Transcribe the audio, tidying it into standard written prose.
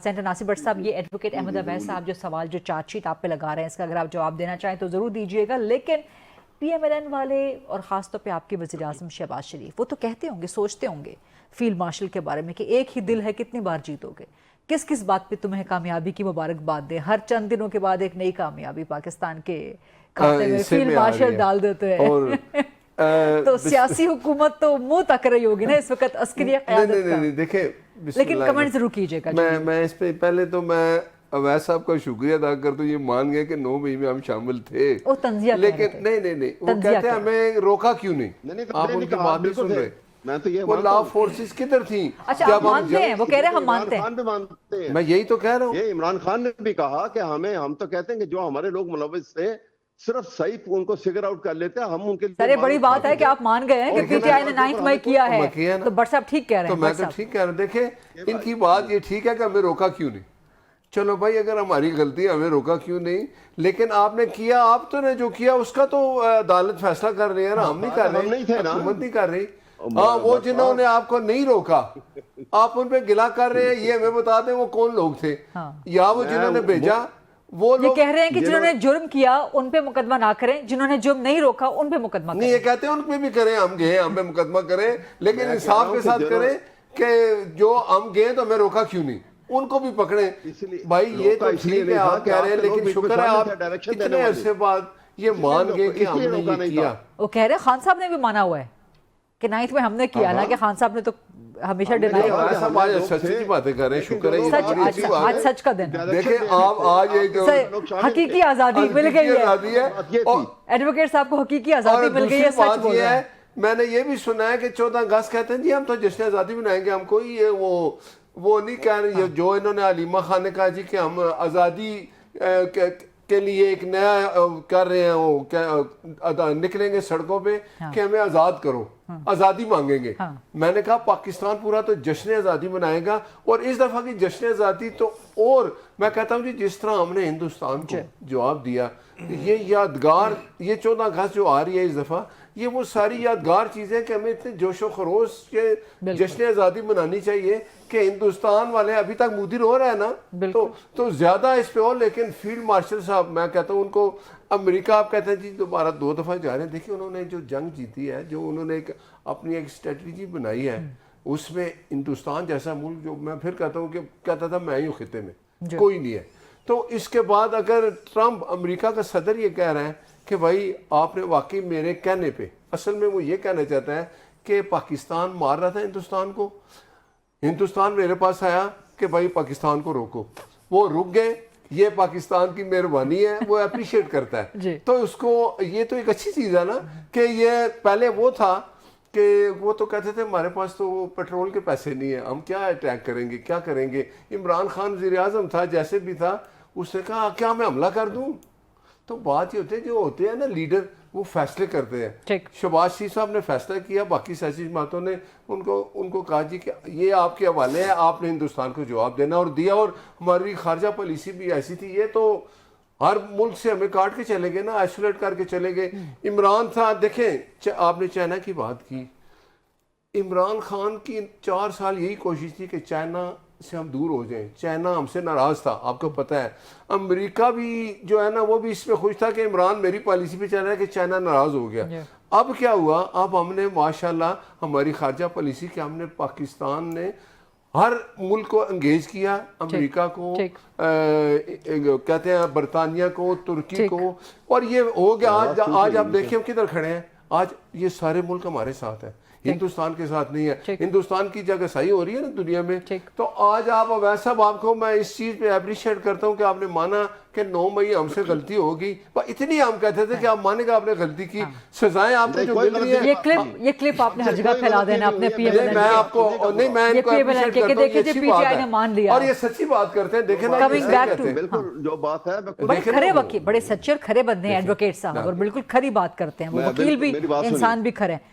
Centre Nasir but صاحب، یہ advocate Ahmad Ubaid صاحب جو سوال جو چارج شیٹ آپ پہ لگا رہے ہیں، اس کا اگر آپ جواب دینا چاہیں تو ضرور دیجیے گا، لیکن پی ایم ایل این والے اور خاص طور پہ آپ کے وزیر اعظم شہباز شریف وہ تو کہتے ہوں گے، سوچتے ہوں گے فیلڈ مارشل کے بارے میں کہ ایک ہی دل ہے، کتنی بار جیتو گے، کس کس بات پہ تمہیں کامیابی کی مبارکباد دیں، ہر چند دنوں کے بعد ایک نئی کامیابی پاکستان کے کھاتے میں فیلڈ مارشل ڈال دیتے ہیں تو سیاسی حکومت تو منہ تک رہی ہوگی نا اس وقت عسکری قیادت کا. دیکھیں لیکن کمنٹ ضرور کیجیے گا. میں اس پہ پہلے تو میں اویس صاحب کا شکریہ ادا کرتا ہوں، یہ مان گئے کہ 9 مئی میں ہم شامل تھے، لیکن نہیں وہ کہتے ہیں ہمیں روکا کیوں نہیں. آپ ان کی بات نہیں سن رہے. وہ لا فورسز کدھر تھیں؟ اچھا آپ مانتے ہیں، وہ کہہ رہے ہیں ہم مانتے ہیں. میں یہی تو کہہ رہا ہوں. یہ عمران خان نے بھی کہا کہ ہم تو کہتے ہیں کہ جو ہمارے لوگ ملوث تھے صرف صحیح ان کو فگر آؤٹ کر لیتے ہیں، ہم ان کے لیے. سر بڑی بات ہے کہ آپ مان گئے ہیں کہ پی ٹی آئی نے 9 مئی کیا ہے، تو بٹ صاحب ٹھیک کہہ رہے ہیں. تو میں تو ٹھیک کہہ رہا ہوں. دیکھیں ان کی بات یہ ٹھیک ہے کہ ہمیں روکا کیوں نہیں. چلو بھائی اگر ہماری غلطی ہے، ہمیں روکا کیوں نہیں، لیکن آپ نے کیا، آپ تو نے جو کیا اس کا تو عدالت فیصلہ کر رہی ہے نا، ہم نہیں کر رہے، حکومت نہیں کر رہی. ہاں وہ جنہوں نے آپ کو نہیں روکا آپ ان پہ گلا کر رہے ہیں، یہ ہمیں بتا دیں وہ کون لوگ تھے، یا وہ جنہوں نے بھیجا وہ یہ کہہ رہے ہیں کہ جنہوں نے جرم کیا ان پہ مقدمہ نہ کریں، جنہوں نے جرم نہیں روکا ان پہ مقدمہ کریں. نہیں یہ کہتے ہیں ان پہ بھی کریں، ہم گئے ہم پہ مقدمہ کریں، لیکن انصاف کے ساتھ کریں کہ جو ہم گئے تو ہمیں روکا کیوں نہیں، ان کو بھی پکڑیں. بھائی یہ تو ٹھیک ہے آپ کہہ رہے ہیں، لیکن شکر ہے آپ اتنے عرصے بعد یہ مان گئے کہ ہم نے یہ کیا. وہ کہہ رہے ہیں خان صاحب نے بھی مانا ہوا ہے کہ 9 میں ہم نے کیا، نا کہ خان صاحب نے تو ہمیشہ ڈینائی کیا. ایسا آج سچی کی باتیں کر رہے ہیں، شکر ہے آج سچ کا دن. دیکھیں آپ آج ایک حقیقی آزادی مل گئی ہے، ایڈوکیٹ صاحب کو حقیقی آزادی مل گئی ہے. سچ بول رہے ہیں. میں نے یہ بھی سنا ہے کہ 14 اگست کہتے ہیں جی ہم تو جشن آزادی منائیں گے، ہم کوئی وہ نہیں کہہ رہے جو انہوں نے علیمہ خان نے کہا جی کہ ہم آزادی کے لیے ایک نیا کر رہے ہیں، وہ نکلیں گے سڑکوں پہ کہ ہمیں آزاد کرو، آزادی مانگیں گے. میں نے کہا پاکستان پورا تو جشن آزادی منائے گا، اور اس دفعہ کی جشن آزادی تو، اور میں کہتا ہوں جی جس طرح ہم نے ہندوستان کو جواب دیا، یہ یادگار، یہ 14 اگست جو آ رہی ہے اس دفعہ، یہ وہ ساری یادگار چیزیں کہ ہمیں اتنے جوش و خروش کے جشن آزادی منانی چاہیے کہ ہندوستان والے ابھی تک مدیر ہو رہا ہے نا، تو زیادہ اس پہ ہو. لیکن فیلڈ مارشل صاحب میں کہتا ہوں ان کو، امریکہ آپ کہتے ہیں جی دوبارہ 2 دفعہ جا رہے ہیں. دیکھیں انہوں نے جو جنگ جیتی ہے، جو انہوں نے اپنی ایک اسٹریٹجی بنائی ہے، اس میں ہندوستان جیسا ملک، جو میں پھر کہتا ہوں کہ کہتا تھا میں ہی ہوں خطے میں، کوئی نہیں ہے. تو اس کے بعد اگر ٹرمپ امریکہ کا صدر یہ کہہ رہے ہیں کہ بھائی آپ نے واقعی میرے کہنے پہ، اصل میں وہ یہ کہنا چاہتا ہے کہ پاکستان مار رہا تھا ہندوستان کو، ہندوستان میرے پاس آیا کہ بھائی پاکستان کو روکو، وہ رک گئے، یہ پاکستان کی مہربانی ہے، وہ اپریشیٹ کرتا ہے. تو اس کو یہ تو ایک اچھی چیز ہے نا کہ یہ پہلے وہ تھا کہ وہ تو کہتے تھے ہمارے پاس تو پیٹرول کے پیسے نہیں ہیں، ہم کیا اٹیک کریں گے، کیا کریں گے. عمران خان وزیر اعظم تھا، جیسے بھی تھا، اس نے کہا کیا میں حملہ کر دوں. تو بات یہ ہوتی ہے جو ہوتے ہیں نا لیڈر، وہ فیصلے کرتے ہیں. شہباز شریف صاحب نے فیصلہ کیا، باقی سیاسی جماعتوں نے ان کو کہا جی کہ یہ آپ کے حوالے ہے، آپ نے ہندوستان کو جواب دینا، اور دیا. اور ہماری خارجہ پالیسی بھی ایسی تھی، یہ تو ہر ملک سے ہمیں کاٹ کے چلے گئے نا، آئسولیٹ کر کے چلے گئے. عمران تھا، دیکھیں آپ نے چائنا کی بات کی، عمران خان کی 4 سال یہی کوشش تھی کہ چائنا سے ہم دور ہو جائیں. چائنا ہم سے ناراض تھا، آپ کو پتہ ہے. امریکہ بھی جو ہے نا وہ بھی اس پہ خوش تھا کہ عمران میری پالیسی پہ چل رہا ہے کہ چائنا ناراض ہو گیا. اب کیا ہوا، اب ہم نے ماشاءاللہ ہماری خارجہ پالیسی کہ ہم نے پاکستان نے ہر ملک کو انگیج کیا، امریکہ کو کہتے ہیں، برطانیہ کو، ترکی کو، اور یہ ہو گیا. آج آپ دیکھیں ہم کدھر کھڑے ہیں، آج یہ سارے ملک ہمارے ساتھ ہیں، ہندوستان کے ساتھ نہیں ہے. ہندوستان کی جگہ صحیح ہو رہی ہے نا دنیا میں. تو آج آپ ویسا آپ کو میں اس چیز پہ اپریشیٹ کرتا ہوں کہ آپ نے مانا کہ 9 مئی ہم سے غلطی ہوگی. اتنی ہم کہتے تھے کہ آپ مانے گا آپ نے غلطی کی، سزائیں آپ کو جو مل رہی ہیں. یہ کلپ آپ نے ہر جگہ پھیلا دینا اپنے پی ایم ایل این، میں آپ کو نہیں، میں ان کو اپریشیٹ کرتا ہوں، یہ اچھی بات ہے، اور یہ سچی بات کرتے ہیں. دیکھیں نا بالکل جو بات ہے، بڑے کھرے وکیل، بڑے سچے اور کھرے بندے ہیں ایڈوکیٹ صاحب، اور بالکل کھری بات کرتے ہیں. وہ وکیل بھی انسان بھی کھرے ہیں.